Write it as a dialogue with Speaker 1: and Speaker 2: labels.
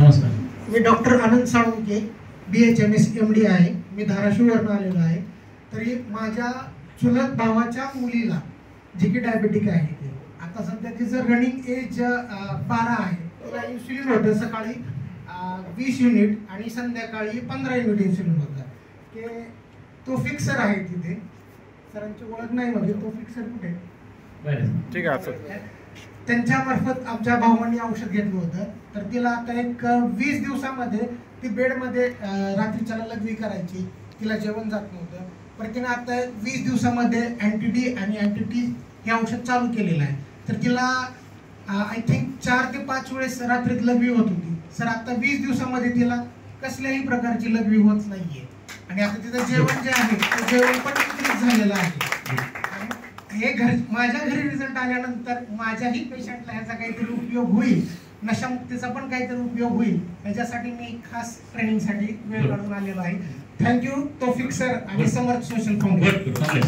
Speaker 1: नमस्कार.
Speaker 2: मी डॉक्टर आनंद Salunke, BHMS MD आहे. मी धाराशिववरून आलेलो आहे. तरी माझ्या चुलत भावाच्या मुलीला जी की डायबेटिक आहे ती आता सध्या तिचं रनिंग एज 12 आहे. तिला इन्सुलिन होतं सकाळी 20 युनिट आणि संध्याकाळी 15 युनिट इन्सुलिन होतं. की तो फिक्सर आहे तिथे. सरांची ओळख नाही म्हणजे तो फिक्सर कुठे
Speaker 3: ठीक आहे.
Speaker 2: त्यांच्यामार्फत आमच्या भावांनी औषध घेतलं होतं. तर तिला आता एक 20 दिवसामध्ये ती बेडमध्ये रात्रीच्याला लघवी करायची, तिला जेवण जात नव्हतं. पण तिने आता 20 दिवसामध्ये अँटी-डी आणि अँटी-टी हे औषध चालू केलेलं आहे. तर तिला आय थिंक 4 ते 5 वेळेस रात्रीत लघवी होत होती. सर आता 20 दिवसामध्ये तिला कसल्याही प्रकारची लघवी होत नाहीये आणि आता तिचं जेवण जे आहे ते जेवण पण इन्क्रीज झालेलं आहे. हे माझ्या घरी रिझल्ट आल्यानंतर माझ्याही पेशंटला ह्याचा काहीतरी उपयोग होईल, नशामुक्तीचा पण काहीतरी उपयोग होईल, याच्यासाठी मी खास ट्रेनिंगसाठी वेळ काढून आलेलो आहे. थँक्यू तौफिक सर आणि समर्थ सोशल फाउंडेशन.